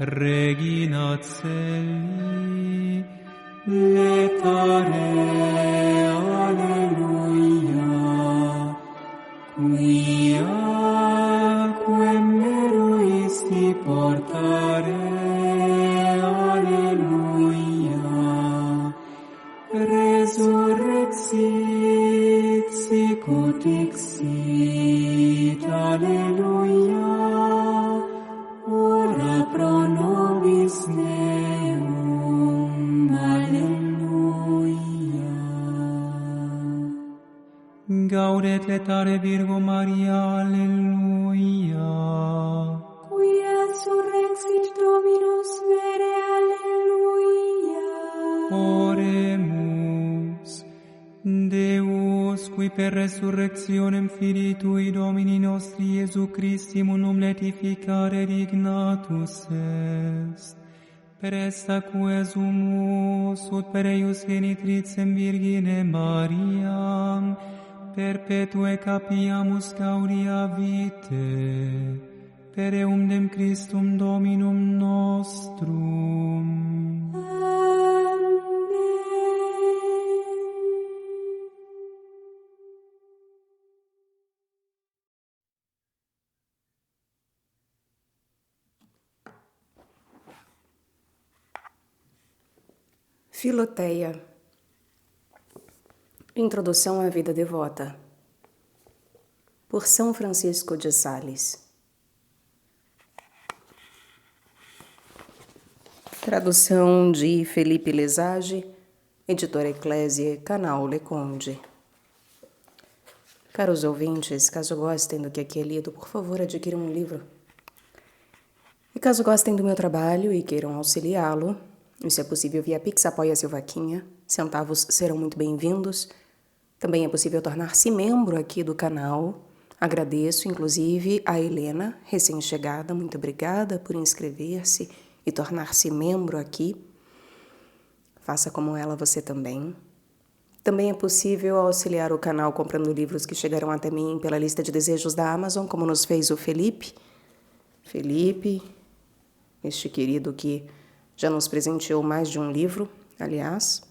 Regina Celi, letare, alleluia, quia quem meruisti portare, alleluia, resurrexit, sicut dixit, alleluia, ora pro nobis meum, alleluia. Gaudet letare Virgo Maria, alleluia. Quia surrexit Dominus vere, alleluia. Oremus. Deus, qui per resurrectionem Filii Tui Domini nostri Iesu Christi munum letificare dignatus est, per esta quesumus ut per eius genitricem Virgine Mariam, perpetue capiamus gaudia vitae, per eundem Christum Dominum nostrum. Filoteia. Introdução à vida devota. Por São Francisco de Sales. Tradução de Felipe Lesage, editora Eclésia, canal Leconde. Caros ouvintes, caso gostem do que aqui é lido, por favor, adquiram um livro. E caso gostem do meu trabalho e queiram auxiliá-lo, isso é possível via Pix, Apoia-se ou Vaquinha. Centavos serão muito bem-vindos. Também é possível tornar-se membro aqui do canal. Agradeço, inclusive, a Helena, recém-chegada. Muito obrigada por inscrever-se e tornar-se membro aqui. Faça como ela, você também. Também é possível auxiliar o canal comprando livros que chegarão até mim pela lista de desejos da Amazon, como nos fez o Felipe. Felipe, este querido que já nos presenteou mais de um livro, aliás.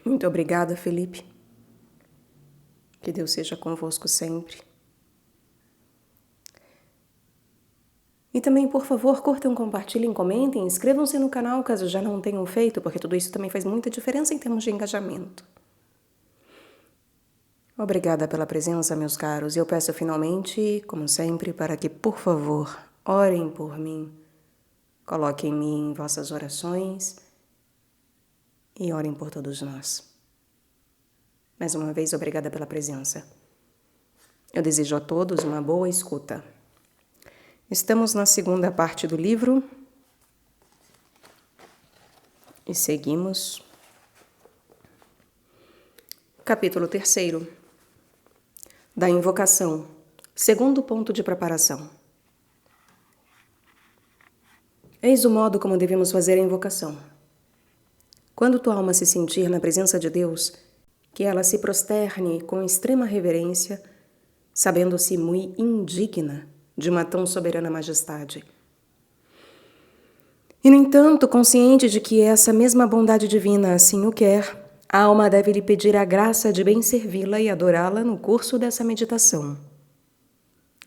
Muito obrigada, Felipe. Que Deus seja convosco sempre. E também, por favor, curtam, compartilhem, comentem, inscrevam-se no canal caso já não tenham feito, porque tudo isso também faz muita diferença em termos de engajamento. Obrigada pela presença, meus caros. E eu peço finalmente, como sempre, para que, por favor, orem por mim. Coloquem-me em vossas orações e orem por todos nós. Mais uma vez, obrigada pela presença. Eu desejo a todos uma boa escuta. Estamos na segunda parte do livro e seguimos. Capítulo 3. Da invocação. Segundo ponto de preparação. Eis o modo como devemos fazer a invocação. Quando tua alma se sentir na presença de Deus, que ela se prosterne com extrema reverência, sabendo-se muito indigna de uma tão soberana majestade. E, no entanto, consciente de que essa mesma bondade divina assim o quer, a alma deve lhe pedir a graça de bem servi-la e adorá-la no curso dessa meditação.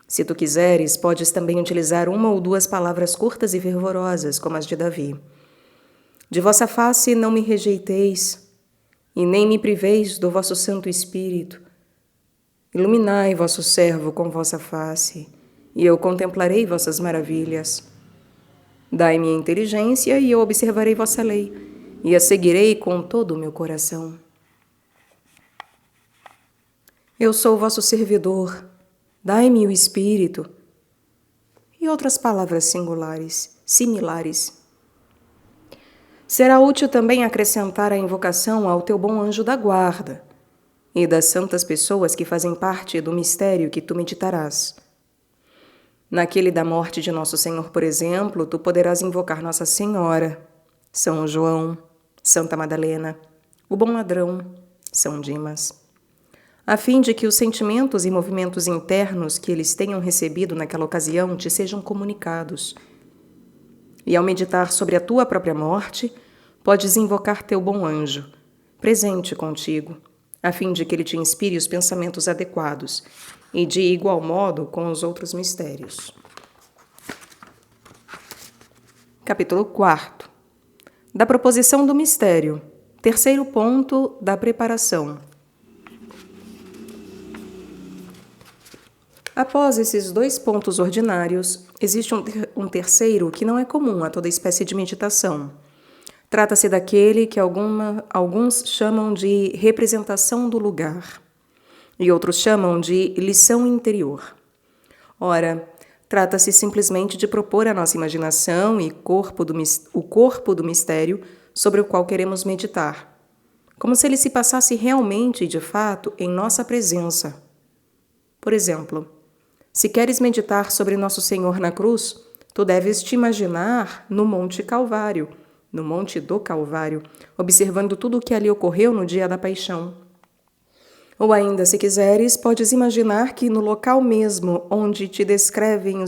Se tu quiseres, podes também utilizar uma ou duas palavras curtas e fervorosas, como as de Davi. De vossa face não me rejeiteis, e nem me priveis do vosso Santo Espírito. Iluminai vosso servo com vossa face, e eu contemplarei vossas maravilhas. Dai-me a inteligência, e eu observarei vossa lei, e a seguirei com todo o meu coração. Eu sou vosso servidor, dai-me o Espírito. E outras palavras similares. Será útil também acrescentar a invocação ao teu bom anjo da guarda e das santas pessoas que fazem parte do mistério que tu meditarás. Naquele da morte de Nosso Senhor, por exemplo, tu poderás invocar Nossa Senhora, São João, Santa Madalena, o Bom Ladrão, São Dimas, a fim de que os sentimentos e movimentos internos que eles tenham recebido naquela ocasião te sejam comunicados e ao meditar sobre a tua própria morte, podes invocar teu bom anjo, presente contigo, a fim de que ele te inspire os pensamentos adequados, e de igual modo com os outros mistérios. Capítulo 4. Da proposição do mistério. Terceiro ponto da preparação. Após esses 2 pontos ordinários, existe um terceiro que não é comum a toda espécie de meditação. Trata-se daquele que alguns chamam de representação do lugar e outros chamam de lição interior. Ora, trata-se simplesmente de propor à nossa imaginação e o corpo do mistério sobre o qual queremos meditar, como se ele se passasse realmente e de fato em nossa presença. Por exemplo, se queres meditar sobre Nosso Senhor na cruz, tu deves te imaginar no Monte Calvário, no Monte do Calvário, observando tudo o que ali ocorreu no dia da paixão. Ou ainda, se quiseres, podes imaginar que no local mesmo onde te descrevem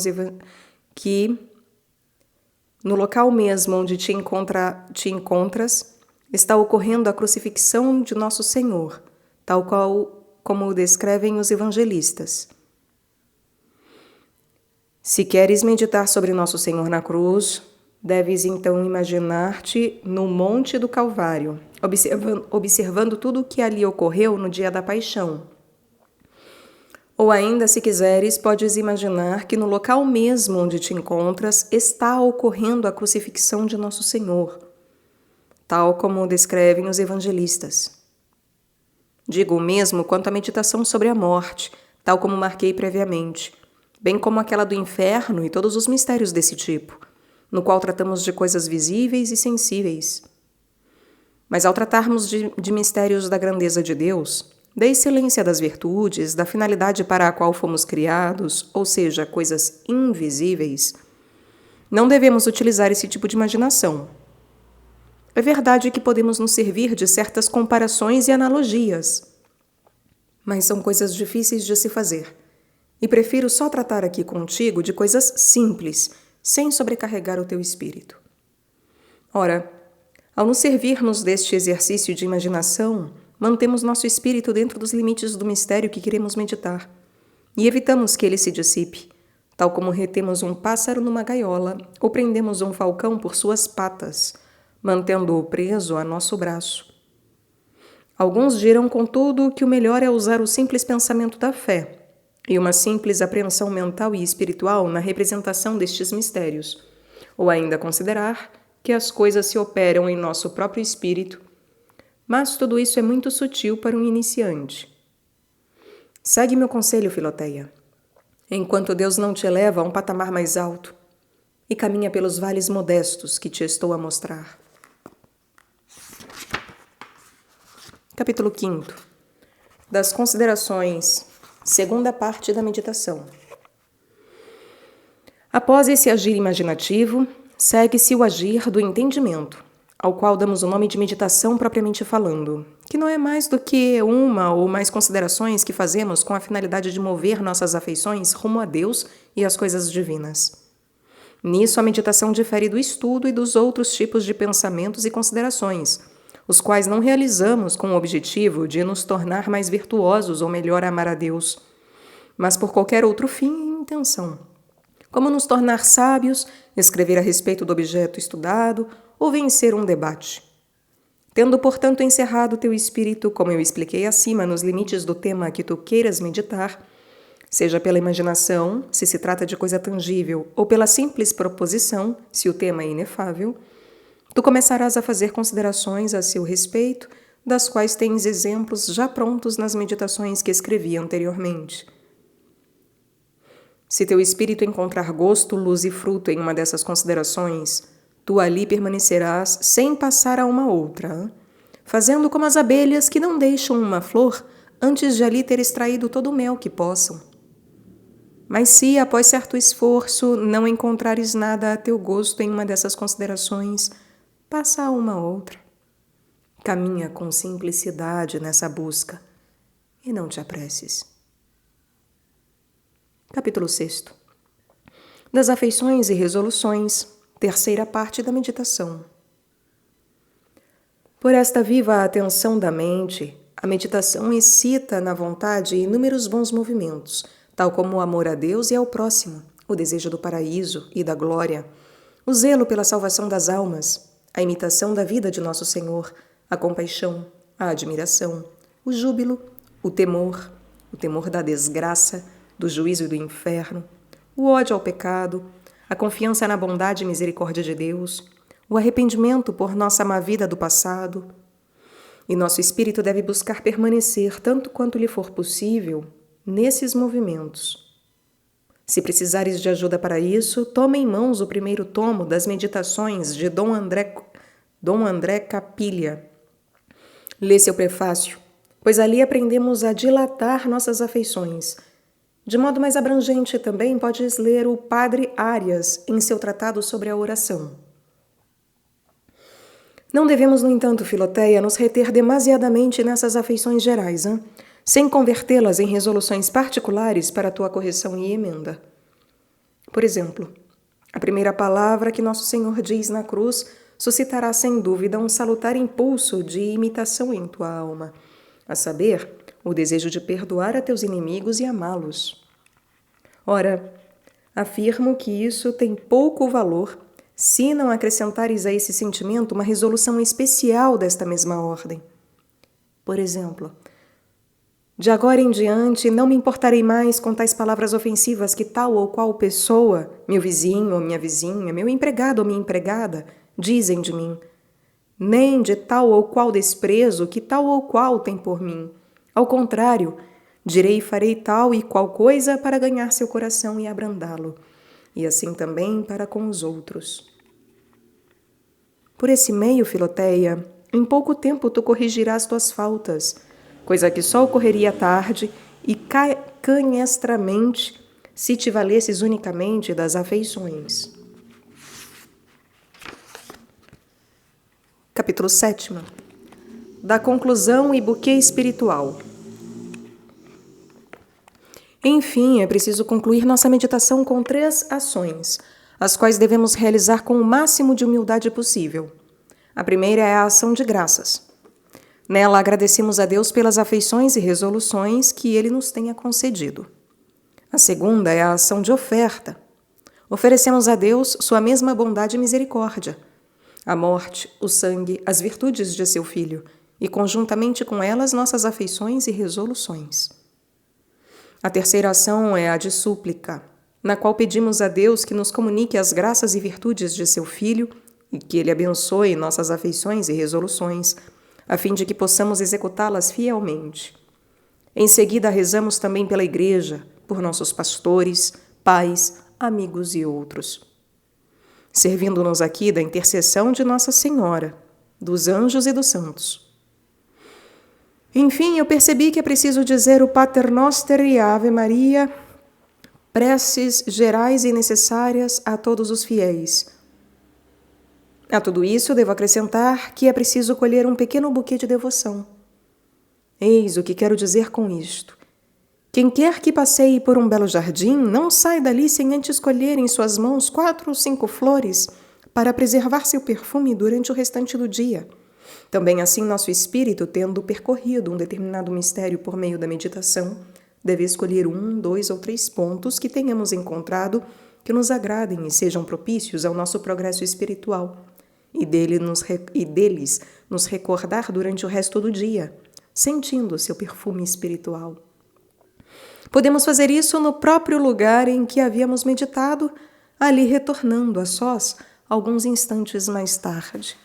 no local mesmo onde te encontras, está ocorrendo a crucifixão de Nosso Senhor, tal qual como o descrevem os evangelistas. Se queres meditar sobre Nosso Senhor na cruz, deves então imaginar-te no Monte do Calvário, observando tudo o que ali ocorreu no dia da paixão. Ou ainda, se quiseres, podes imaginar que no local mesmo onde te encontras está ocorrendo a crucifixão de Nosso Senhor, tal como o descrevem os evangelistas. Digo o mesmo quanto à meditação sobre a morte, tal como marquei previamente, bem como aquela do inferno e todos os mistérios desse tipo, no qual tratamos de coisas visíveis e sensíveis. Mas ao tratarmos de mistérios da grandeza de Deus, da excelência das virtudes, da finalidade para a qual fomos criados, ou seja, coisas invisíveis, não devemos utilizar esse tipo de imaginação. É verdade que podemos nos servir de certas comparações e analogias, mas são coisas difíceis de se fazer. E prefiro só tratar aqui contigo de coisas simples, sem sobrecarregar o teu espírito. Ora, ao nos servirmos deste exercício de imaginação, mantemos nosso espírito dentro dos limites do mistério que queremos meditar, e evitamos que ele se dissipe, tal como retemos um pássaro numa gaiola ou prendemos um falcão por suas patas, mantendo-o preso a nosso braço. Alguns dirão, contudo, que o melhor é usar o simples pensamento da fé, e uma simples apreensão mental e espiritual na representação destes mistérios, ou ainda considerar que as coisas se operam em nosso próprio espírito, mas tudo isso é muito sutil para um iniciante. Segue meu conselho, Filoteia, enquanto Deus não te eleva a um patamar mais alto, e caminha pelos vales modestos que te estou a mostrar. Capítulo 5. Das considerações. Segunda parte da meditação. Após esse agir imaginativo, segue-se o agir do entendimento, ao qual damos o nome de meditação propriamente falando, que não é mais do que uma ou mais considerações que fazemos com a finalidade de mover nossas afeições rumo a Deus e às coisas divinas. Nisso, a meditação difere do estudo e dos outros tipos de pensamentos e considerações, os quais não realizamos com o objetivo de nos tornar mais virtuosos ou melhor amar a Deus, mas por qualquer outro fim e intenção, como nos tornar sábios, escrever a respeito do objeto estudado ou vencer um debate. Tendo, portanto, encerrado teu espírito, como eu expliquei acima, nos limites do tema que tu queiras meditar, seja pela imaginação, se se trata de coisa tangível, ou pela simples proposição, se o tema é inefável, tu começarás a fazer considerações a seu respeito, das quais tens exemplos já prontos nas meditações que escrevi anteriormente. Se teu espírito encontrar gosto, luz e fruto em uma dessas considerações, tu ali permanecerás sem passar a uma outra, fazendo como as abelhas que não deixam uma flor antes de ali ter extraído todo o mel que possam. Mas se, após certo esforço, não encontrares nada a teu gosto em uma dessas considerações, passa a uma outra. Caminha com simplicidade nessa busca e não te apresses. Capítulo 6. Das afeições e resoluções. Terceira parte da meditação. Por esta viva atenção da mente, a meditação excita na vontade inúmeros bons movimentos, tal como o amor a Deus e ao próximo, o desejo do paraíso e da glória, o zelo pela salvação das almas, a imitação da vida de Nosso Senhor, a compaixão, a admiração, o júbilo, o temor da desgraça, do juízo e do inferno, o ódio ao pecado, a confiança na bondade e misericórdia de Deus, o arrependimento por nossa má vida do passado. E nosso espírito deve buscar permanecer, tanto quanto lhe for possível, nesses movimentos. Se precisares de ajuda para isso, toma em mãos o primeiro tomo das Meditações de Dom André Capilha. Lê seu prefácio, pois ali aprendemos a dilatar nossas afeições. De modo mais abrangente também podes ler o Padre Arias em seu tratado sobre a oração. Não devemos, no entanto, Filoteia, nos reter demasiadamente nessas afeições gerais, sem convertê-las em resoluções particulares para a tua correção e emenda. Por exemplo, a primeira palavra que Nosso Senhor diz na cruz suscitará sem dúvida um salutar impulso de imitação em tua alma, a saber, o desejo de perdoar a teus inimigos e amá-los. Ora, afirmo que isso tem pouco valor se não acrescentares a esse sentimento uma resolução especial desta mesma ordem. Por exemplo, de agora em diante não me importarei mais com tais palavras ofensivas que tal ou qual pessoa, meu vizinho ou minha vizinha, meu empregado ou minha empregada, dizem de mim, nem de tal ou qual desprezo que tal ou qual tem por mim. Ao contrário, direi e farei tal e qual coisa para ganhar seu coração e abrandá-lo, e assim também para com os outros. Por esse meio, Filoteia, em pouco tempo tu corrigirás tuas faltas, coisa que só ocorreria tarde e canestramente se te valesses unicamente das afeições. Capítulo 7. Da conclusão e buquê espiritual. Enfim, é preciso concluir nossa meditação com 3 ações, as quais devemos realizar com o máximo de humildade possível. A primeira é a ação de graças. Nela agradecemos a Deus pelas afeições e resoluções que Ele nos tenha concedido. A segunda é a ação de oferta. Oferecemos a Deus sua mesma bondade e misericórdia, a morte, o sangue, as virtudes de seu Filho, e conjuntamente com elas nossas afeições e resoluções. A terceira ação é a de súplica, na qual pedimos a Deus que nos comunique as graças e virtudes de seu Filho e que Ele abençoe nossas afeições e resoluções, a fim de que possamos executá-las fielmente. Em seguida, rezamos também pela Igreja, por nossos pastores, pais, amigos e outros, servindo-nos aqui da intercessão de Nossa Senhora, dos anjos e dos santos. Enfim, eu percebi que é preciso dizer o Pater Noster e a Ave Maria, preces gerais e necessárias a todos os fiéis. A tudo isso, devo acrescentar que é preciso colher um pequeno buquê de devoção. Eis o que quero dizer com isto. Quem quer que passeie por um belo jardim, não sai dali sem antes colher em suas mãos 4 ou 5 flores para preservar seu perfume durante o restante do dia. Também assim, nosso espírito, tendo percorrido um determinado mistério por meio da meditação, deve escolher 1, 2 ou 3 pontos que tenhamos encontrado que nos agradem e sejam propícios ao nosso progresso espiritual, e deles nos recordar durante o resto do dia, sentindo seu perfume espiritual. Podemos fazer isso no próprio lugar em que havíamos meditado, ali retornando a sós alguns instantes mais tarde.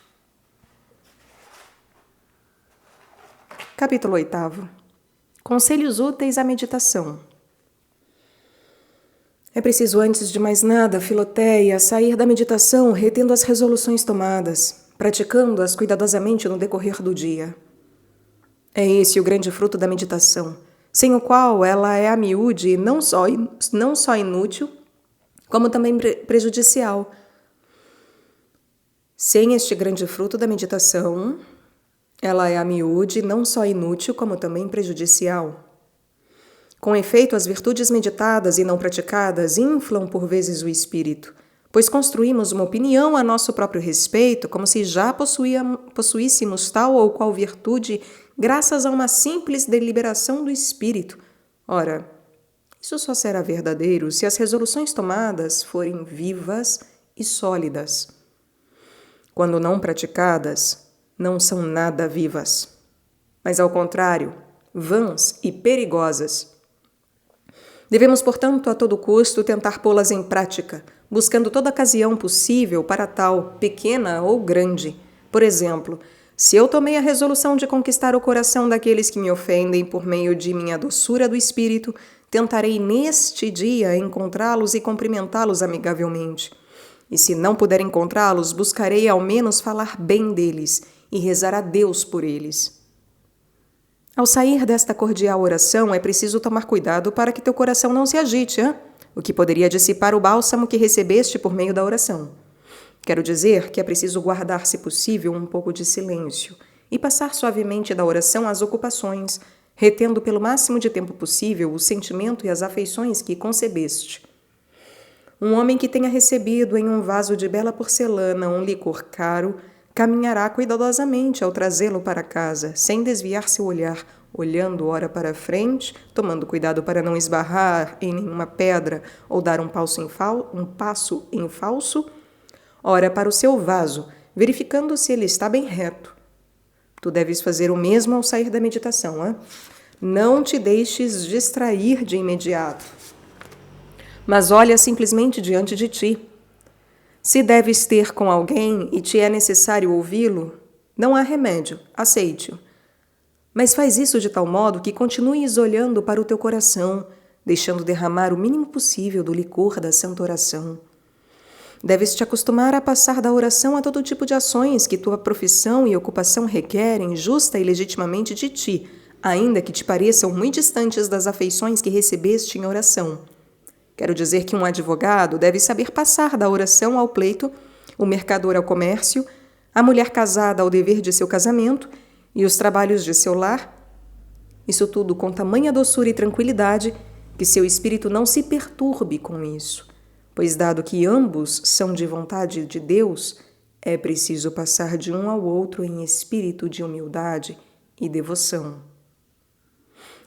Capítulo 8. Conselhos úteis à meditação. É preciso, antes de mais nada, Filoteia, sair da meditação retendo as resoluções tomadas, praticando-as cuidadosamente no decorrer do dia. É esse o grande fruto da meditação, sem o qual ela é a miúde não só inútil, como também prejudicial. Sem este grande fruto da meditação, ela é a miúde não só inútil, como também prejudicial. Com efeito, as virtudes meditadas e não praticadas inflam por vezes o espírito, pois construímos uma opinião a nosso próprio respeito, como se já possuíssemos tal ou qual virtude graças a uma simples deliberação do espírito. Ora, isso só será verdadeiro se as resoluções tomadas forem vivas e sólidas. Quando não praticadas, não são nada vivas, mas ao contrário, vãs e perigosas. Devemos, portanto, a todo custo tentar pô-las em prática, buscando toda ocasião possível para tal, pequena ou grande. Por exemplo, se eu tomei a resolução de conquistar o coração daqueles que me ofendem por meio de minha doçura do espírito, tentarei neste dia encontrá-los e cumprimentá-los amigavelmente. E se não puder encontrá-los, buscarei ao menos falar bem deles e rezar a Deus por eles. Ao sair desta cordial oração, é preciso tomar cuidado para que teu coração não se agite, o que poderia dissipar o bálsamo que recebeste por meio da oração. Quero dizer que é preciso guardar, se possível, um pouco de silêncio e passar suavemente da oração às ocupações, retendo pelo máximo de tempo possível o sentimento e as afeições que concebeste. Um homem que tenha recebido em um vaso de bela porcelana um licor caro, caminhará cuidadosamente ao trazê-lo para casa, sem desviar seu olhar, olhando ora para a frente, tomando cuidado para não esbarrar em nenhuma pedra ou dar um passo em falso, ora para o seu vaso, verificando se ele está bem reto. Tu deves fazer o mesmo ao sair da meditação, Não te deixes distrair de imediato, mas olha simplesmente diante de ti. Se deves ter com alguém e te é necessário ouvi-lo, não há remédio, aceite-o. Mas faz isso de tal modo que continues olhando para o teu coração, deixando derramar o mínimo possível do licor da santa oração. Deves te acostumar a passar da oração a todo tipo de ações que tua profissão e ocupação requerem justa e legitimamente de ti, ainda que te pareçam muito distantes das afeições que recebeste em oração. Quero dizer que um advogado deve saber passar da oração ao pleito, o mercador ao comércio, a mulher casada ao dever de seu casamento e os trabalhos de seu lar. Isso tudo com tamanha doçura e tranquilidade que seu espírito não se perturbe com isso, pois dado que ambos são de vontade de Deus, é preciso passar de um ao outro em espírito de humildade e devoção.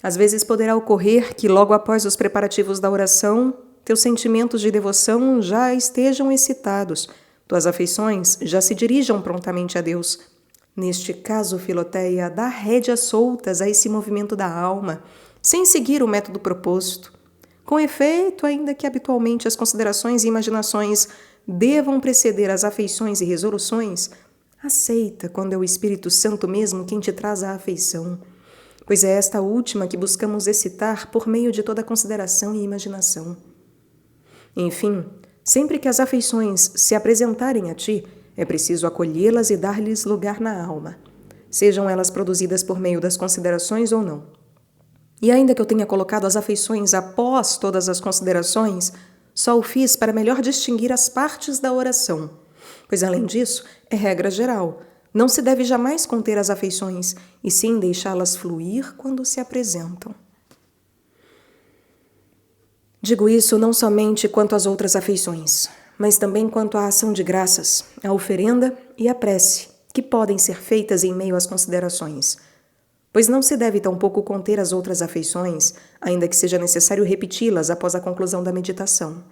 Às vezes poderá ocorrer que logo após os preparativos da oração, teus sentimentos de devoção já estejam excitados, tuas afeições já se dirijam prontamente a Deus. Neste caso, Filoteia, dá rédeas soltas a esse movimento da alma, sem seguir o método proposto. Com efeito, ainda que habitualmente as considerações e imaginações devam preceder as afeições e resoluções, aceita quando é o Espírito Santo mesmo quem te traz a afeição, pois é esta última que buscamos excitar por meio de toda consideração e imaginação. Enfim, sempre que as afeições se apresentarem a ti, é preciso acolhê-las e dar-lhes lugar na alma, sejam elas produzidas por meio das considerações ou não. E ainda que eu tenha colocado as afeições após todas as considerações, só o fiz para melhor distinguir as partes da oração, pois além disso, é regra geral, não se deve jamais conter as afeições, e sim deixá-las fluir quando se apresentam. Digo isso não somente quanto às outras afeições, mas também quanto à ação de graças, a oferenda e a prece, que podem ser feitas em meio às considerações, pois não se deve tampouco conter as outras afeições, ainda que seja necessário repeti-las após a conclusão da meditação.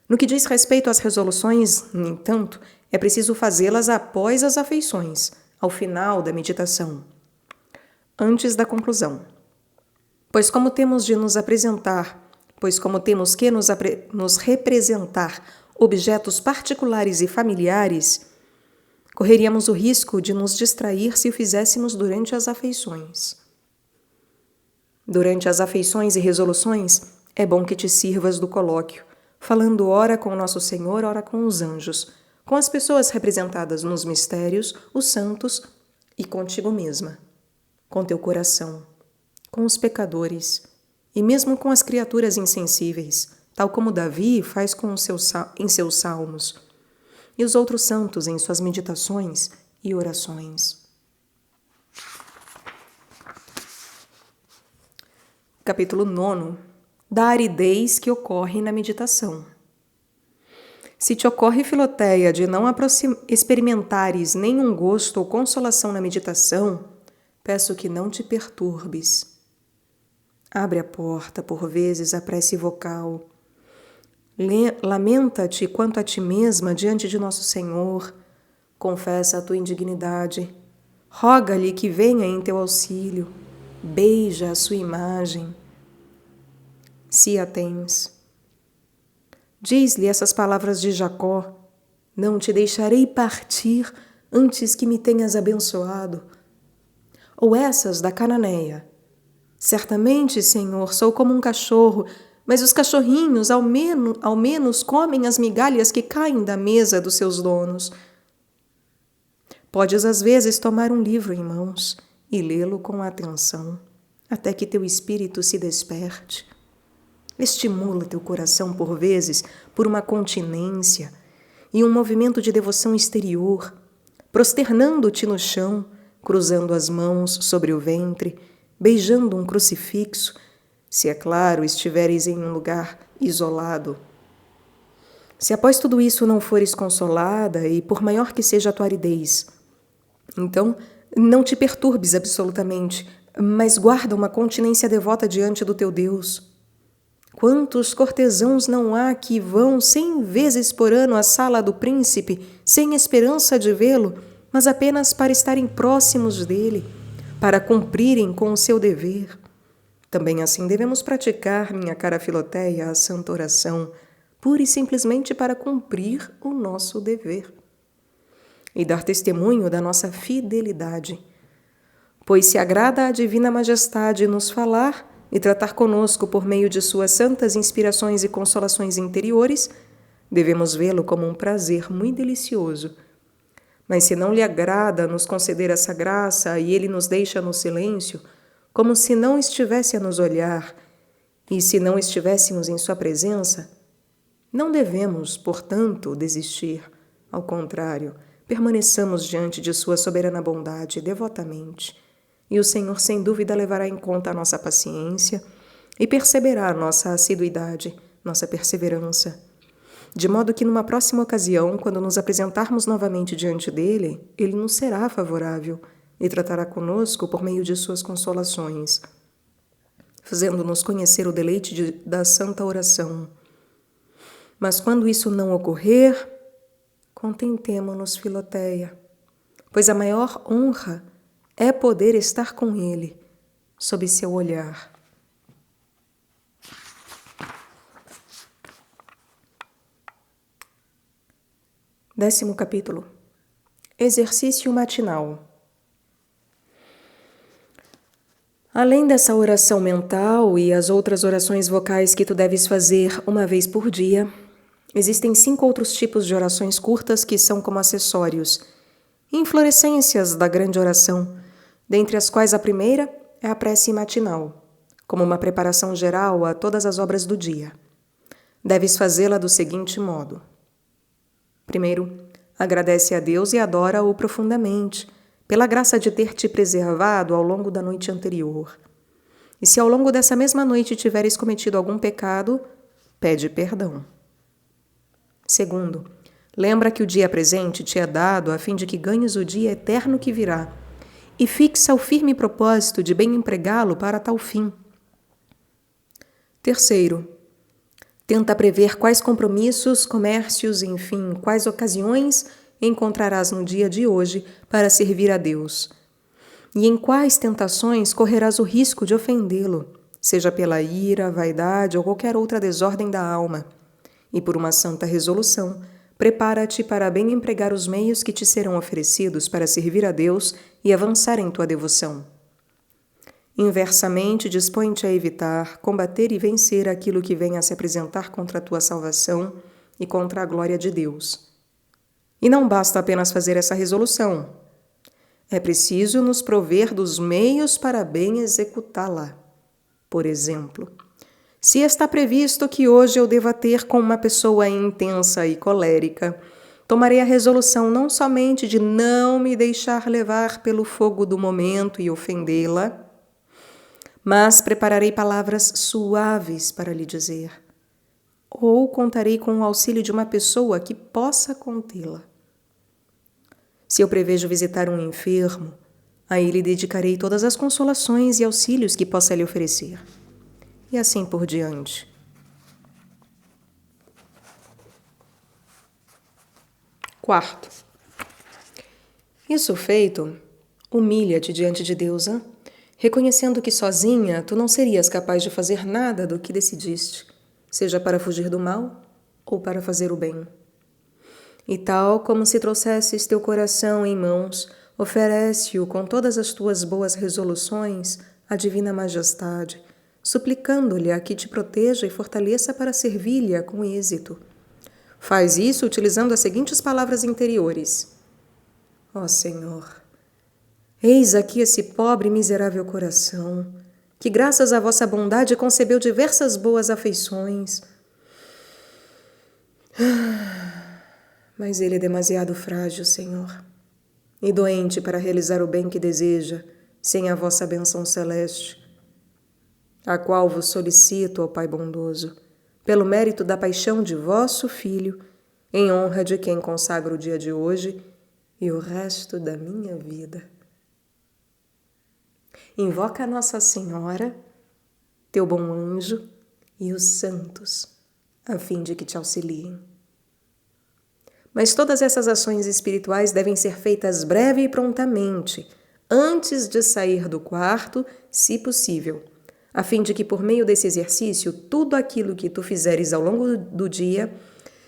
No que diz respeito às resoluções, no entanto, é preciso fazê-las após as afeições, ao final da meditação, antes da conclusão. Pois como temos que nos representar objetos particulares e familiares, correríamos o risco de nos distrair se o fizéssemos durante as afeições. Durante as afeições e resoluções, é bom que te sirvas do colóquio, falando ora com Nosso Senhor, ora com os anjos, com as pessoas representadas nos mistérios, os santos e contigo mesma, com teu coração, com os pecadores e mesmo com as criaturas insensíveis, tal como Davi faz em seus salmos, e os outros santos em suas meditações e orações. Capítulo 9. Da aridez que ocorre na meditação. Se te ocorre, Filoteia, de não experimentares nenhum gosto ou consolação na meditação, peço que não te perturbes. Abre a porta, por vezes, à prece vocal. Lamenta-te quanto a ti mesma diante de nosso Senhor. Confessa a tua indignidade. Roga-lhe que venha em teu auxílio. Beija a sua imagem. Se a tens. Diz-lhe essas palavras de Jacó: não te deixarei partir antes que me tenhas abençoado. Ou essas da Cananeia: certamente, Senhor, sou como um cachorro, mas os cachorrinhos ao menos comem as migalhas que caem da mesa dos seus donos. Podes às vezes tomar um livro em mãos e lê-lo com atenção, até que teu espírito se desperte. Estimula teu coração por vezes por uma continência e um movimento de devoção exterior, prosternando-te no chão, cruzando as mãos sobre o ventre, beijando um crucifixo, se é claro estiveres em um lugar isolado. Se após tudo isso não fores consolada, e por maior que seja a tua aridez, então não te perturbes absolutamente, mas guarda uma continência devota diante do teu Deus. Quantos cortesãos não há que vão 100 vezes por ano à sala do príncipe, sem esperança de vê-lo, mas apenas para estarem próximos dele, para cumprirem com o seu dever? Também assim devemos praticar, minha cara Filoteia, a santa oração, pura e simplesmente para cumprir o nosso dever e dar testemunho da nossa fidelidade. Pois se agrada à divina majestade nos falar e tratar conosco por meio de suas santas inspirações e consolações interiores, devemos vê-lo como um prazer muito delicioso. Mas se não lhe agrada nos conceder essa graça e ele nos deixa no silêncio, como se não estivesse a nos olhar, e se não estivéssemos em sua presença, não devemos, portanto, desistir. Ao contrário, permaneçamos diante de sua soberana bondade devotamente, e o Senhor sem dúvida levará em conta a nossa paciência e perceberá nossa assiduidade, nossa perseverança, de modo que numa próxima ocasião, quando nos apresentarmos novamente diante dele, ele nos será favorável e tratará conosco por meio de suas consolações, fazendo-nos conhecer o deleite da santa oração. Mas quando isso não ocorrer, contentemo-nos, Filoteia, pois a maior honra é poder estar com ele, sob seu olhar. Décimo capítulo. Exercício matinal. Além dessa oração mental e as outras orações vocais que tu deves fazer uma vez por dia, existem 5 outros tipos de orações curtas que são como acessórios, inflorescências da grande oração, dentre as quais a primeira é a prece matinal, como uma preparação geral a todas as obras do dia. Deves fazê-la do seguinte modo. Primeiro, agradece a Deus e adora-o profundamente, pela graça de ter te preservado ao longo da noite anterior. E se ao longo dessa mesma noite tiveres cometido algum pecado, pede perdão. Segundo, lembra que o dia presente te é dado a fim de que ganhes o dia eterno que virá, e fixa o firme propósito de bem empregá-lo para tal fim. Terceiro, tenta prever quais compromissos, comércios, enfim, quais ocasiões encontrarás no dia de hoje para servir a Deus, e em quais tentações correrás o risco de ofendê-lo, seja pela ira, vaidade ou qualquer outra desordem da alma, e por uma santa resolução, prepara-te para bem empregar os meios que te serão oferecidos para servir a Deus e avançar em tua devoção. Inversamente, dispõe-te a evitar, combater e vencer aquilo que venha a se apresentar contra a tua salvação e contra a glória de Deus. E não basta apenas fazer essa resolução. É preciso nos prover dos meios para bem executá-la. Por exemplo, se está previsto que hoje eu deva ter com uma pessoa intensa e colérica, tomarei a resolução não somente de não me deixar levar pelo fogo do momento e ofendê-la, mas prepararei palavras suaves para lhe dizer: ou contarei com o auxílio de uma pessoa que possa contê-la. Se eu prevejo visitar um enfermo, a ele dedicarei todas as consolações e auxílios que possa lhe oferecer. E assim por diante. Quarto. Isso feito, humilha-te diante de Deus, reconhecendo que sozinha tu não serias capaz de fazer nada do que decidiste, seja para fugir do mal ou para fazer o bem. E tal como se trouxesses teu coração em mãos, oferece-o com todas as tuas boas resoluções à Divina Majestade, suplicando-lhe a que te proteja e fortaleça para servir-lhe com êxito. Faz isso utilizando as seguintes palavras interiores. Ó Senhor, eis aqui esse pobre e miserável coração, que graças à vossa bondade concebeu diversas boas afeições. Mas ele é demasiado frágil, Senhor, e doente para realizar o bem que deseja, sem a vossa bênção celeste, a qual vos solicito, ó Pai bondoso, pelo mérito da paixão de vosso Filho, em honra de quem consagro o dia de hoje e o resto da minha vida. Invoca a Nossa Senhora, teu bom anjo e os santos, a fim de que te auxiliem. Mas todas essas ações espirituais devem ser feitas breve e prontamente, antes de sair do quarto, se possível, a fim de que por meio desse exercício tudo aquilo que tu fizeres ao longo do dia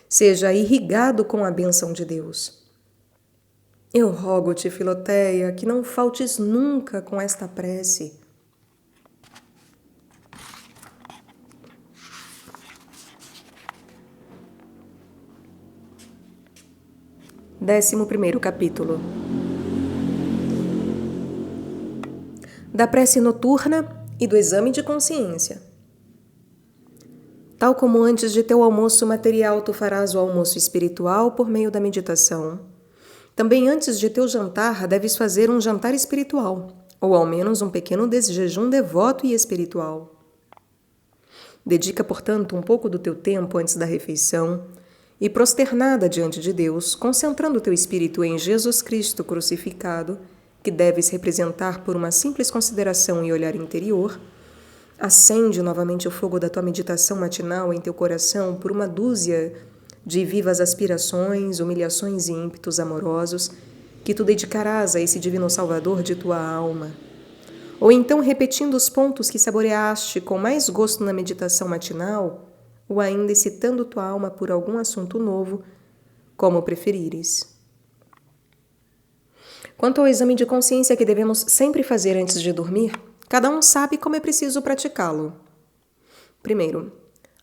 seja irrigado com a bênção de Deus. Eu rogo-te, Filoteia, que não faltes nunca com esta prece. Décimo primeiro capítulo. Da prece noturna e do exame de consciência. Tal como antes de teu almoço material tu farás o almoço espiritual por meio da meditação, também antes de teu jantar deves fazer um jantar espiritual, ou ao menos um pequeno jejum devoto e espiritual. Dedica, portanto, um pouco do teu tempo antes da refeição e prosternada diante de Deus, concentrando teu espírito em Jesus Cristo crucificado, que deves representar por uma simples consideração e olhar interior, acende novamente o fogo da tua meditação matinal em teu coração por uma dúzia de vivas aspirações, humilhações e ímpetos amorosos que tu dedicarás a esse divino Salvador de tua alma. Ou então, repetindo os pontos que saboreaste com mais gosto na meditação matinal, ou ainda excitando tua alma por algum assunto novo, como preferires. Quanto ao exame de consciência que devemos sempre fazer antes de dormir, cada um sabe como é preciso praticá-lo. Primeiro,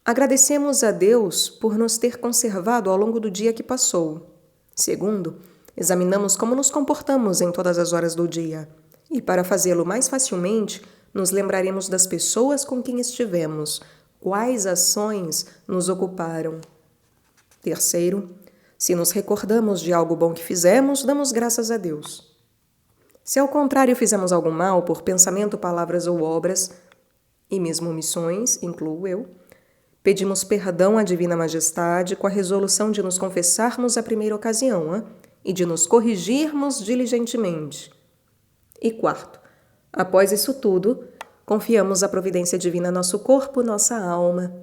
agradecemos a Deus por nos ter conservado ao longo do dia que passou. Segundo, examinamos como nos comportamos em todas as horas do dia. E para fazê-lo mais facilmente, nos lembraremos das pessoas com quem estivemos, quais ações nos ocuparam. Terceiro, se nos recordamos de algo bom que fizemos, damos graças a Deus. Se ao contrário fizemos algo mal por pensamento, palavras ou obras, e mesmo omissões, incluo eu, pedimos perdão à Divina Majestade com a resolução de nos confessarmos à primeira ocasião e de nos corrigirmos diligentemente. E quarto, após isso tudo, confiamos a providência divina a nosso corpo, nossa alma,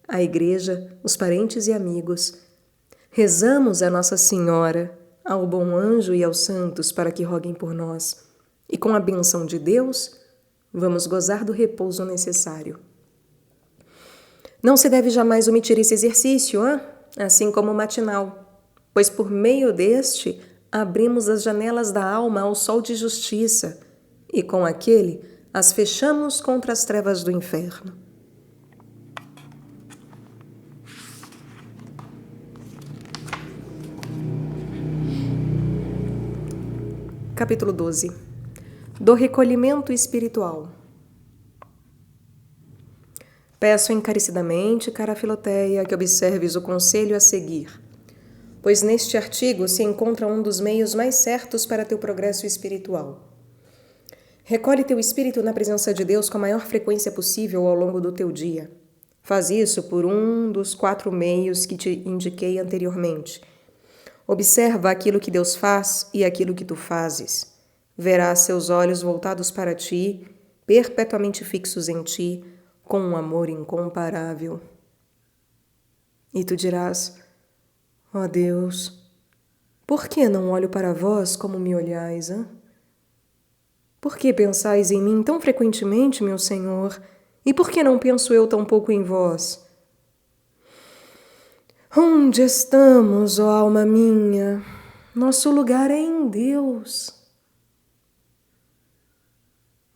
a Igreja, os parentes e amigos. Rezamos a Nossa Senhora, ao bom anjo e aos santos para que roguem por nós. E com a bênção de Deus, vamos gozar do repouso necessário. Não se deve jamais omitir esse exercício, assim como o matinal, pois por meio deste abrimos as janelas da alma ao sol de justiça e com aquele as fechamos contra as trevas do inferno. Capítulo 12. Do recolhimento espiritual. Peço encarecidamente, cara Filoteia, que observes o conselho a seguir, pois neste artigo se encontra um dos meios mais certos para teu progresso espiritual. Recolhe teu espírito na presença de Deus com a maior frequência possível ao longo do teu dia. Faz isso por um dos 4 meios que te indiquei anteriormente. Observa aquilo que Deus faz e aquilo que tu fazes. Verás seus olhos voltados para ti, perpetuamente fixos em ti, com um amor incomparável. E tu dirás: ó Deus, por que não olho para vós como me olhais, hein? Por que pensais em mim tão frequentemente, meu Senhor? E por que não penso eu tão pouco em vós? Onde estamos, ó alma minha? Nosso lugar é em Deus.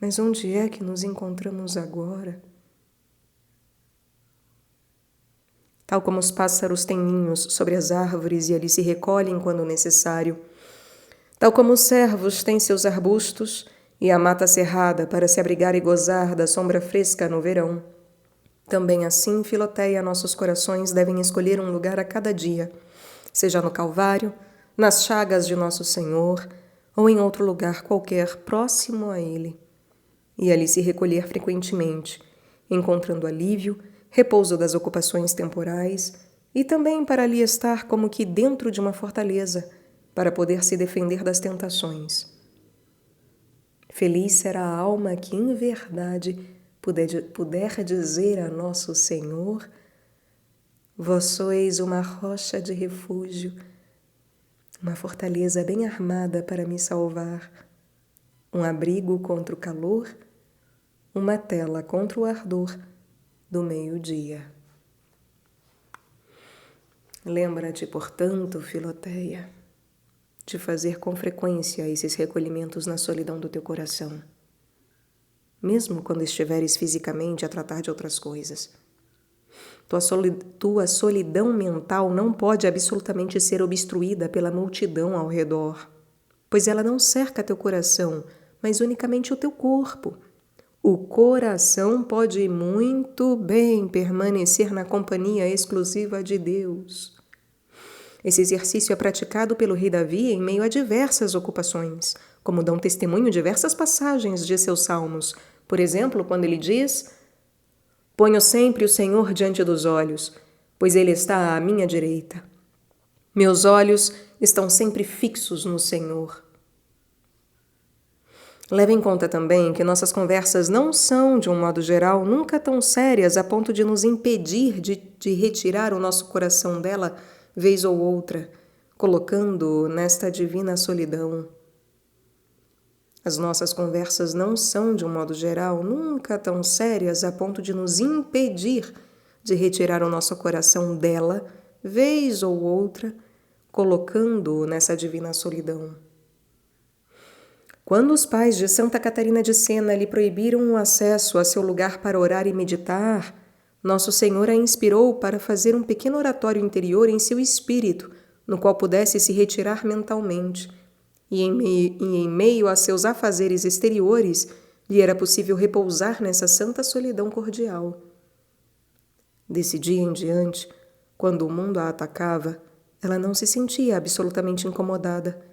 Mas onde é que nos encontramos agora? Tal como os pássaros têm ninhos sobre as árvores e ali se recolhem quando necessário, tal como os cervos têm seus arbustos e a mata cerrada para se abrigar e gozar da sombra fresca no verão, também assim, Filoteia, nossos corações devem escolher um lugar a cada dia, seja no Calvário, nas chagas de nosso Senhor ou em outro lugar qualquer próximo a Ele, e ali se recolher frequentemente, encontrando alívio, repouso das ocupações temporais e também para ali estar como que dentro de uma fortaleza para poder se defender das tentações. Feliz será a alma que em verdade puder dizer a nosso Senhor: vós sois uma rocha de refúgio, uma fortaleza bem armada para me salvar, um abrigo contra o calor, uma tela contra o ardor do meio-dia. Lembra-te, portanto, Filoteia, de fazer com frequência esses recolhimentos na solidão do teu coração, mesmo quando estiveres fisicamente a tratar de outras coisas. Tua solidão mental não pode absolutamente ser obstruída pela multidão ao redor, pois ela não cerca teu coração, mas unicamente o teu corpo. O coração pode muito bem permanecer na companhia exclusiva de Deus. Esse exercício é praticado pelo rei Davi em meio a diversas ocupações, como dão testemunho diversas passagens de seus salmos. Por exemplo, quando ele diz: ponho sempre o Senhor diante dos olhos, pois Ele está à minha direita. Meus olhos estão sempre fixos no Senhor. Leve em conta também que nossas conversas não são, de um modo geral, nunca tão sérias a ponto de nos impedir de retirar o nosso coração dela vez ou outra, colocando-o nesta divina solidão. As nossas conversas não são, de um modo geral, nunca tão sérias a ponto de nos impedir de retirar o nosso coração dela, vez ou outra, colocando-o nessa divina solidão. Quando os pais de Santa Catarina de Sena lhe proibiram o acesso a seu lugar para orar e meditar, Nosso Senhor a inspirou para fazer um pequeno oratório interior em seu espírito, no qual pudesse se retirar mentalmente, e em meio a seus afazeres exteriores, lhe era possível repousar nessa santa solidão cordial. Desse dia em diante, quando o mundo a atacava, ela não se sentia absolutamente incomodada,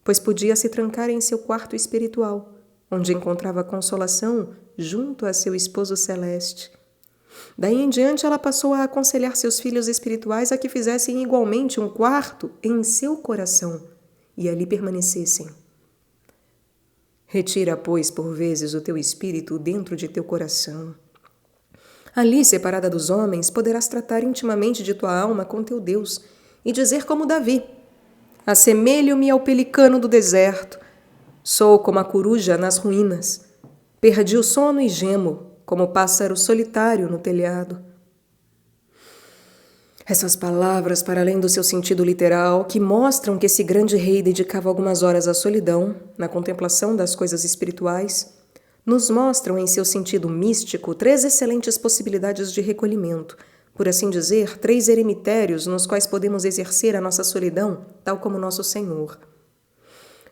pois podia se trancar em seu quarto espiritual, onde encontrava consolação junto a seu esposo celeste. Daí em diante ela passou a aconselhar seus filhos espirituais a que fizessem igualmente um quarto em seu coração e ali permanecessem. Retira, pois, por vezes o teu espírito dentro de teu coração. Ali, separada dos homens, poderás tratar intimamente de tua alma com teu Deus e dizer como Davi: assemelho-me ao pelicano do deserto, sou como a coruja nas ruínas, perdi o sono e gemo, como pássaro solitário no telhado. Essas palavras, para além do seu sentido literal, que mostram que esse grande rei dedicava algumas horas à solidão, na contemplação das coisas espirituais, nos mostram em seu sentido místico 3 excelentes possibilidades de recolhimento, por assim dizer, 3 eremitérios nos quais podemos exercer a nossa solidão, tal como nosso Senhor.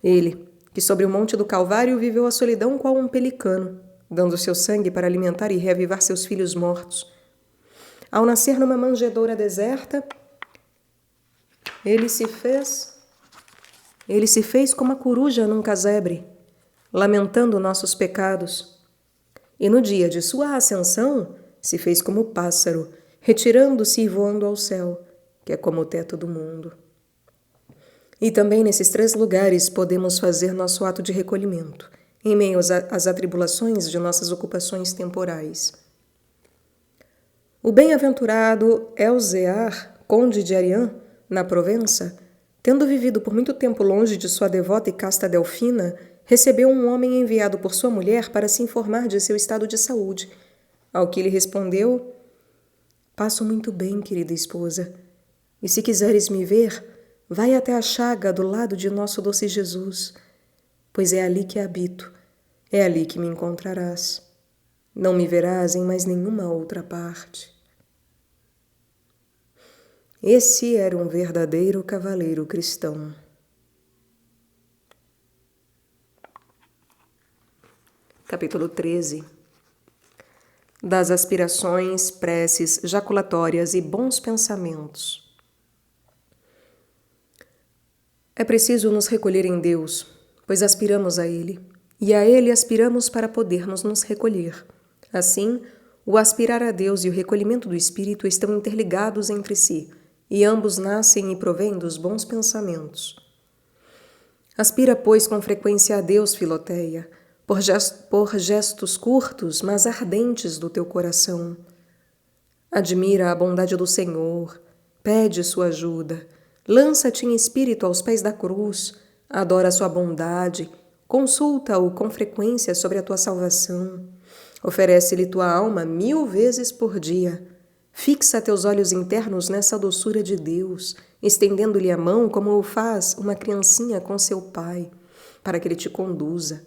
Ele, que sobre o monte do Calvário viveu a solidão qual um pelicano, dando seu sangue para alimentar e reavivar seus filhos mortos. Ao nascer numa manjedoura deserta, ele se fez como a coruja num casebre, lamentando nossos pecados. E no dia de sua ascensão, se fez como o pássaro, retirando-se e voando ao céu, que é como o teto do mundo. E também nesses 3 lugares podemos fazer nosso ato de recolhimento, em meio às atribulações de nossas ocupações temporais. O bem-aventurado Elzéar, conde de Arians, na Provença, tendo vivido por muito tempo longe de sua devota e casta Delfina, recebeu um homem enviado por sua mulher para se informar de seu estado de saúde, ao que ele respondeu: passo muito bem, querida esposa, e se quiseres me ver, vai até a chaga do lado de nosso doce Jesus, pois é ali que habito, é ali que me encontrarás. Não me verás em mais nenhuma outra parte. Esse era um verdadeiro cavaleiro cristão. Capítulo 13. Das aspirações, preces, jaculatórias e bons pensamentos. É preciso nos recolher em Deus, pois aspiramos a Ele, e a Ele aspiramos para podermos nos recolher. Assim, o aspirar a Deus e o recolhimento do Espírito estão interligados entre si, e ambos nascem e provêm dos bons pensamentos. Aspira, pois, com frequência a Deus, Filoteia, por gestos curtos, mas ardentes do teu coração. Admira a bondade do Senhor, pede sua ajuda, lança-te em espírito aos pés da cruz, adora sua bondade, consulta-o com frequência sobre a tua salvação, oferece-lhe tua alma 1000 vezes por dia, fixa teus olhos internos nessa doçura de Deus, estendendo-lhe a mão como o faz uma criancinha com seu pai, para que ele te conduza.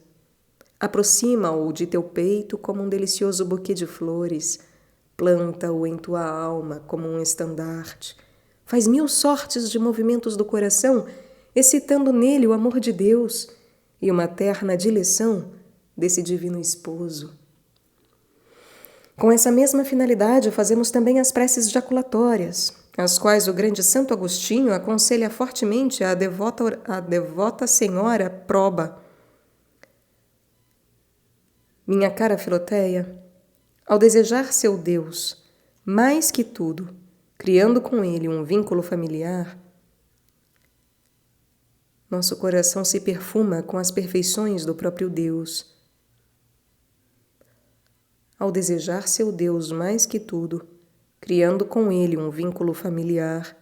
Aproxima-o de teu peito como um delicioso buquê de flores, planta-o em tua alma como um estandarte, faz 1000 sortes de movimentos do coração, excitando nele o amor de Deus e uma terna dileção desse divino esposo. Com essa mesma finalidade, fazemos também as preces jaculatórias, as quais o grande Santo Agostinho aconselha fortemente à devota senhora Proba. Minha cara Filoteia, ao desejar seu Deus, mais que tudo, criando com ele um vínculo familiar, nosso coração se perfuma com as perfeições do próprio Deus. Ao desejar seu Deus mais que tudo, criando com ele um vínculo familiar,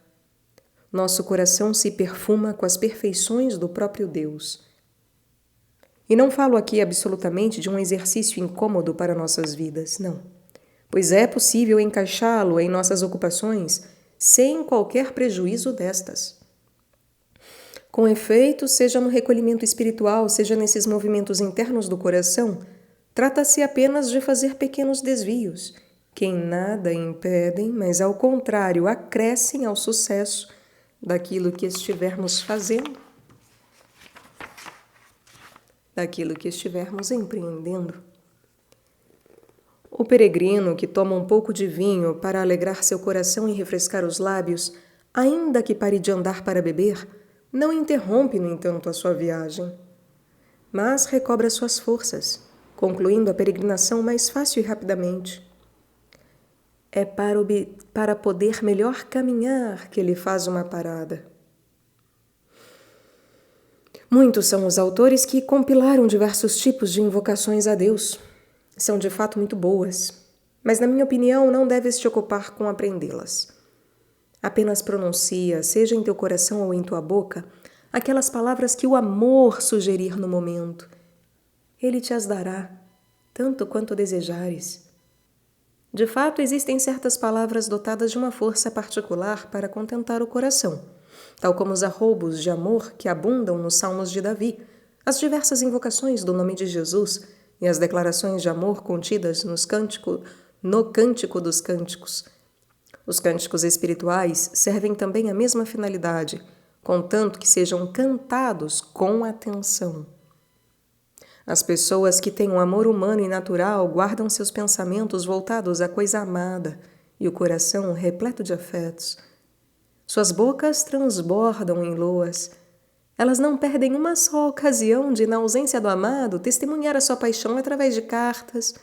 nosso coração se perfuma com as perfeições do próprio Deus. E não falo aqui absolutamente de um exercício incômodo para nossas vidas, não, pois é possível encaixá-lo em nossas ocupações sem qualquer prejuízo destas. Com efeito, seja no recolhimento espiritual, seja nesses movimentos internos do coração, trata-se apenas de fazer pequenos desvios, que em nada impedem, mas ao contrário acrescem ao sucesso daquilo que estivermos fazendo, daquilo que estivermos empreendendo. O peregrino que toma um pouco de vinho para alegrar seu coração e refrescar os lábios, ainda que pare de andar para beber, não interrompe, no entanto, a sua viagem, mas recobra suas forças, concluindo a peregrinação mais fácil e rapidamente. É para poder melhor caminhar que ele faz uma parada. Muitos são os autores que compilaram diversos tipos de invocações a Deus. São de fato muito boas, mas na minha opinião não deves te ocupar com aprendê-las. Apenas pronuncia, seja em teu coração ou em tua boca, aquelas palavras que o amor sugerir no momento. Ele te as dará, tanto quanto desejares. De fato, existem certas palavras dotadas de uma força particular para contentar o coração, tal como os arroubos de amor que abundam nos salmos de Davi, as diversas invocações do nome de Jesus e as declarações de amor contidas no Cântico dos Cânticos. Os cânticos espirituais servem também à mesma finalidade, contanto que sejam cantados com atenção. As pessoas que têm um amor humano e natural guardam seus pensamentos voltados à coisa amada e o coração repleto de afetos. Suas bocas transbordam em loas. Elas não perdem uma só ocasião de, na ausência do amado, testemunhar a sua paixão através de cartas,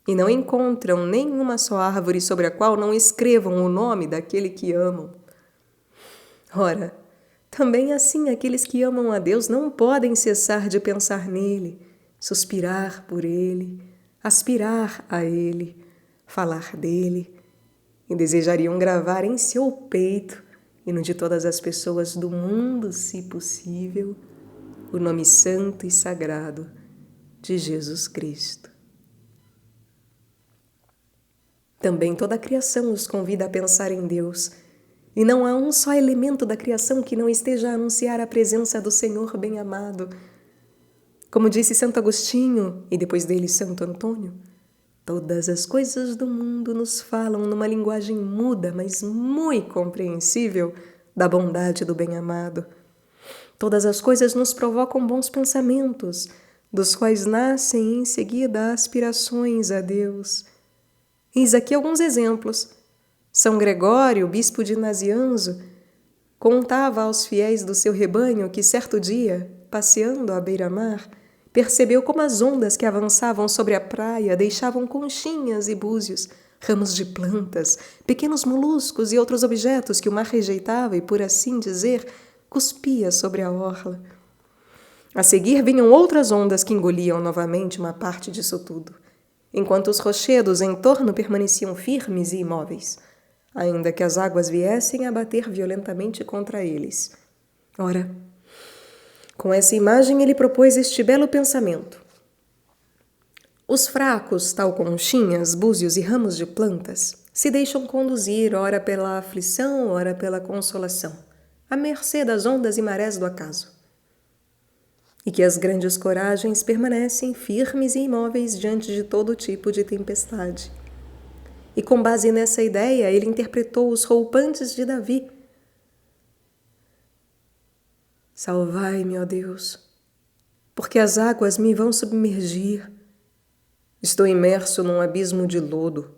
e não encontram nenhuma só árvore sobre a qual não escrevam o nome daquele que amam. Ora, também assim aqueles que amam a Deus não podem cessar de pensar nele, suspirar por ele, aspirar a ele, falar dele, e desejariam gravar em seu peito e no de todas as pessoas do mundo, se possível, o nome santo e sagrado de Jesus Cristo. Também toda a criação os convida a pensar em Deus, e não há um só elemento da criação que não esteja a anunciar a presença do Senhor bem-amado. Como disse Santo Agostinho, e depois dele Santo Antônio, todas as coisas do mundo nos falam numa linguagem muda, mas muito compreensível, da bondade do bem-amado. Todas as coisas nos provocam bons pensamentos, dos quais nascem em seguida aspirações a Deus. Eis aqui alguns exemplos. São Gregório, bispo de Nazianzo, contava aos fiéis do seu rebanho que certo dia, passeando à beira-mar, percebeu como as ondas que avançavam sobre a praia deixavam conchinhas e búzios, ramos de plantas, pequenos moluscos e outros objetos que o mar rejeitava e, por assim dizer, cuspia sobre a orla. A seguir vinham outras ondas que engoliam novamente uma parte disso tudo, enquanto os rochedos em torno permaneciam firmes e imóveis, ainda que as águas viessem a bater violentamente contra eles. Ora, com essa imagem ele propôs este belo pensamento. Os fracos, tal conchinhas, búzios e ramos de plantas, se deixam conduzir ora pela aflição, ora pela consolação, à mercê das ondas e marés do acaso. E que as grandes coragens permanecem firmes e imóveis diante de todo tipo de tempestade. E com base nessa ideia, ele interpretou os roupantes de Davi. Salvai-me, ó Deus, porque as águas me vão submergir. Estou imerso num abismo de lodo,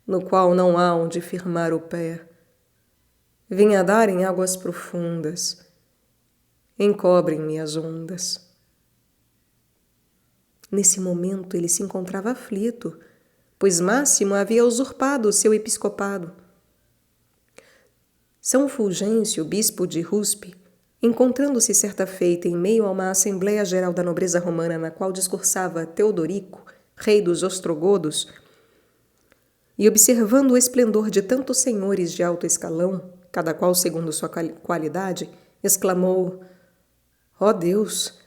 no qual não há onde firmar o pé. Vim a dar em águas profundas, encobrem-me as ondas. Nesse momento ele se encontrava aflito, pois Máximo havia usurpado o seu episcopado. São Fulgêncio, bispo de Ruspe, encontrando-se certa feita em meio a uma Assembleia Geral da Nobreza Romana na qual discursava Teodorico, rei dos ostrogodos, e observando o esplendor de tantos senhores de alto escalão, cada qual segundo sua qualidade, exclamou: ó Deus,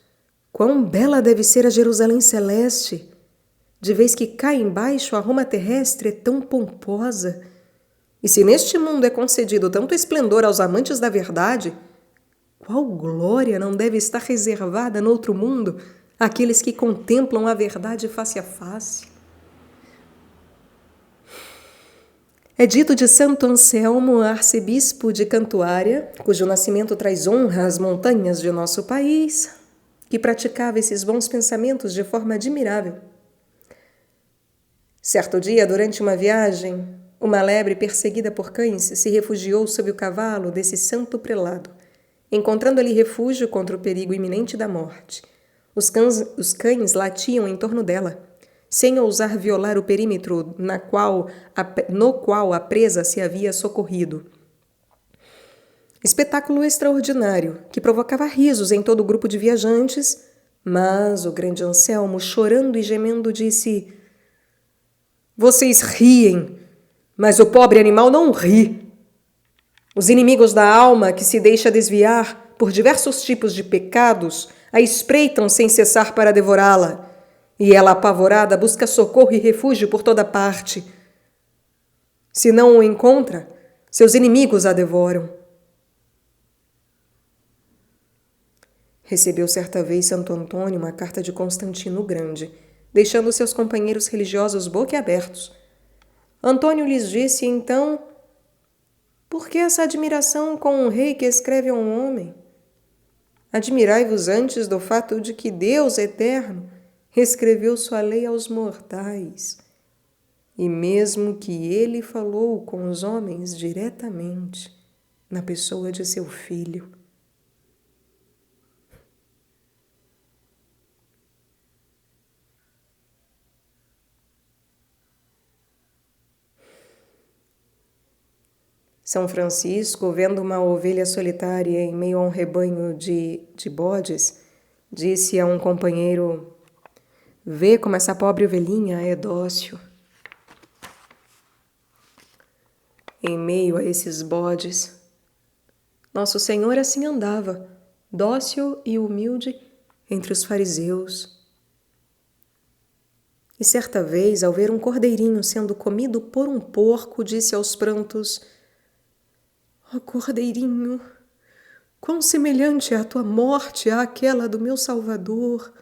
quão bela deve ser a Jerusalém celeste! De vez que cá embaixo a Roma terrestre é tão pomposa. E se neste mundo é concedido tanto esplendor aos amantes da verdade, qual glória não deve estar reservada no outro mundo àqueles que contemplam a verdade face a face? É dito de Santo Anselmo, arcebispo de Cantuária, cujo nascimento traz honra às montanhas de nosso país, que praticava esses bons pensamentos de forma admirável. Certo dia, durante uma viagem, uma lebre perseguida por cães se refugiou sob o cavalo desse santo prelado, encontrando ali refúgio contra o perigo iminente da morte. Os cães latiam em torno dela, sem ousar violar o perímetro no qual a presa se havia socorrido. Espetáculo extraordinário, que provocava risos em todo o grupo de viajantes, mas o grande Anselmo, chorando e gemendo, disse: vocês riem, mas o pobre animal não ri. Os inimigos da alma que se deixa desviar por diversos tipos de pecados a espreitam sem cessar para devorá-la, e ela, apavorada, busca socorro e refúgio por toda parte. Se não o encontra, seus inimigos a devoram. Recebeu certa vez Santo Antônio uma carta de Constantino o Grande, deixando seus companheiros religiosos boquiabertos. Antônio lhes disse, então: por que essa admiração com um rei que escreve a um homem? Admirai-vos antes do fato de que Deus eterno escreveu sua lei aos mortais, e mesmo que ele falou com os homens diretamente, na pessoa de seu Filho. São Francisco, vendo uma ovelha solitária em meio a um rebanho de bodes, disse a um companheiro: "Vê como essa pobre ovelhinha é dócil." Em meio a esses bodes, Nosso Senhor assim andava, dócil e humilde, entre os fariseus. E certa vez, ao ver um cordeirinho sendo comido por um porco, disse aos prantos: "Ó cordeirinho, quão semelhante é a tua morte àquela do meu Salvador."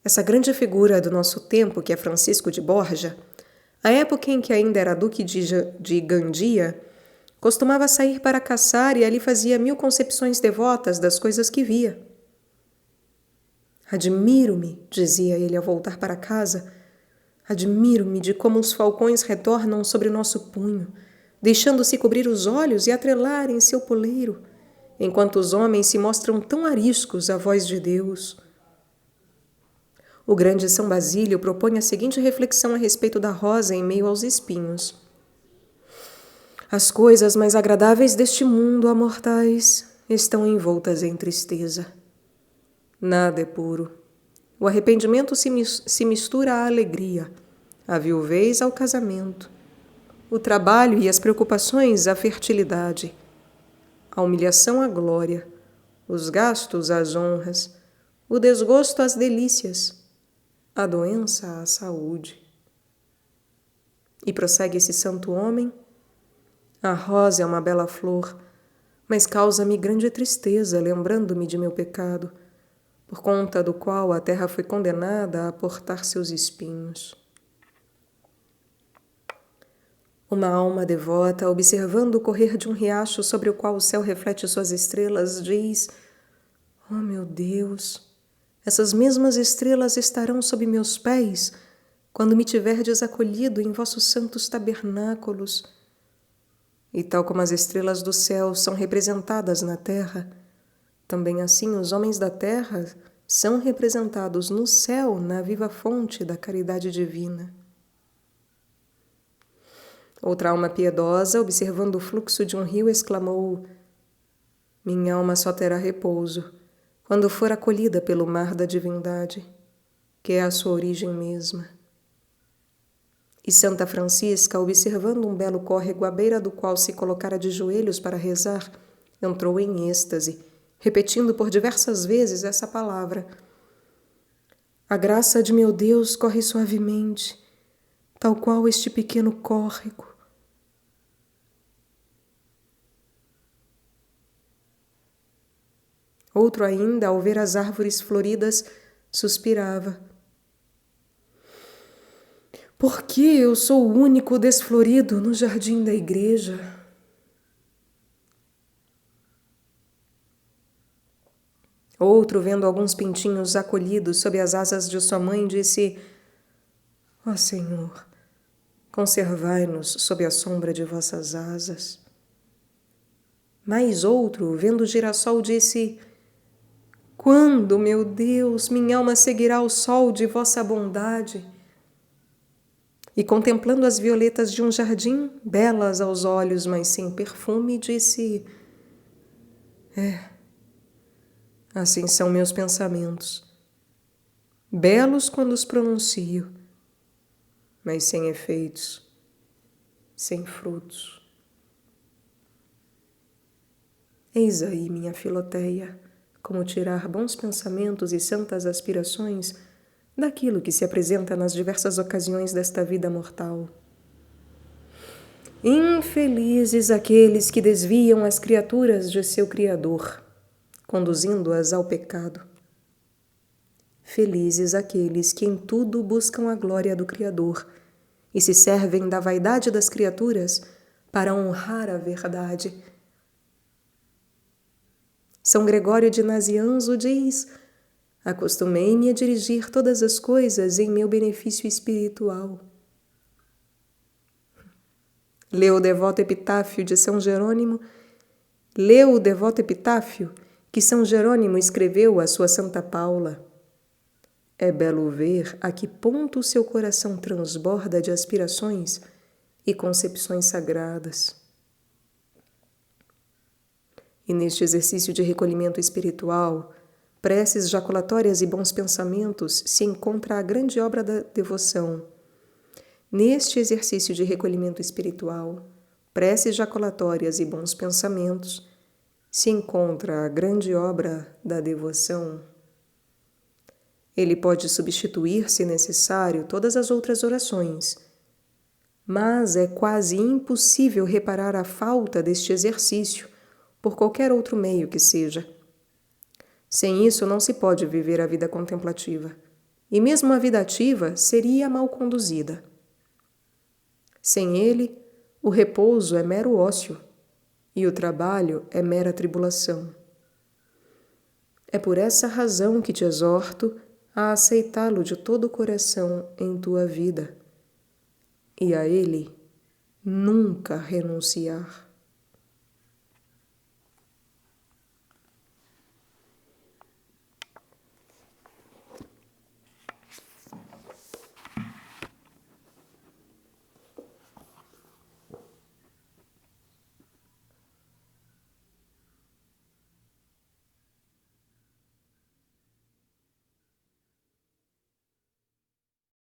Essa grande figura do nosso tempo, que é Francisco de Borja, a época em que ainda era duque de Gandia, costumava sair para caçar e ali fazia 1000 concepções devotas das coisas que via. "Admiro-me", dizia ele ao voltar para casa, "admiro-me de como os falcões retornam sobre nosso punho, deixando-se cobrir os olhos e atrelar em seu poleiro, enquanto os homens se mostram tão ariscos à voz de Deus." O grande São Basílio propõe a seguinte reflexão a respeito da rosa em meio aos espinhos: "As coisas mais agradáveis deste mundo a mortais estão envoltas em tristeza. Nada é puro. O arrependimento se mistura à alegria, a viuvez ao casamento, o trabalho e as preocupações à fertilidade, a humilhação à glória, os gastos às honras, o desgosto às delícias, a doença à saúde." E prossegue esse santo homem: "A rosa é uma bela flor, mas causa-me grande tristeza, lembrando-me de meu pecado, por conta do qual a terra foi condenada a portar seus espinhos." Uma alma devota, observando o correr de um riacho sobre o qual o céu reflete suas estrelas, diz: "Oh, meu Deus, essas mesmas estrelas estarão sob meus pés quando me tiverdes acolhido em vossos santos tabernáculos. E tal como as estrelas do céu são representadas na terra, também assim os homens da terra são representados no céu, na viva fonte da caridade divina." Outra alma piedosa, observando o fluxo de um rio, exclamou: "Minha alma só terá repouso quando for acolhida pelo mar da divindade, que é a sua origem mesma." E Santa Francisca, observando um belo córrego à beira do qual se colocara de joelhos para rezar, entrou em êxtase, repetindo por diversas vezes essa palavra: "A graça de meu Deus corre suavemente, tal qual este pequeno córrego." Outro ainda, ao ver as árvores floridas, suspirava: "Por que eu sou o único desflorido no jardim da igreja?" Outro, vendo alguns pintinhos acolhidos sob as asas de sua mãe, disse: "Ó Senhor, conservai-nos sob a sombra de vossas asas." Mais outro, vendo o girassol, disse: "Quando, meu Deus, minha alma seguirá ao sol de vossa bondade?" E contemplando as violetas de um jardim, belas aos olhos, mas sem perfume, disse: Assim são meus pensamentos, belos quando os pronuncio, mas sem efeitos, sem frutos." Eis aí, minha Filoteia, como tirar bons pensamentos e santas aspirações daquilo que se apresenta nas diversas ocasiões desta vida mortal. Infelizes aqueles que desviam as criaturas de seu Criador, conduzindo-as ao pecado. Felizes aqueles que em tudo buscam a glória do Criador e se servem da vaidade das criaturas para honrar a verdade. São Gregório de Nazianzo diz: "Acostumei-me a dirigir todas as coisas em meu benefício espiritual." Leu o devoto epitáfio que São Jerônimo escreveu à sua Santa Paula: É belo ver a que ponto seu coração transborda de aspirações e concepções sagradas. E neste exercício de recolhimento espiritual, preces jaculatórias e bons pensamentos, se encontra a grande obra da devoção. Neste exercício de recolhimento espiritual, preces jaculatórias e bons pensamentos, se encontra a grande obra da devoção. Ele pode substituir, se necessário, todas as outras orações, mas é quase impossível reparar a falta deste exercício por qualquer outro meio que seja. Sem isso não se pode viver a vida contemplativa, e mesmo a vida ativa seria mal conduzida. Sem ele, o repouso é mero ócio, e o trabalho é mera tribulação. É por essa razão que te exorto a aceitá-lo de todo o coração em tua vida, e a ele nunca renunciar.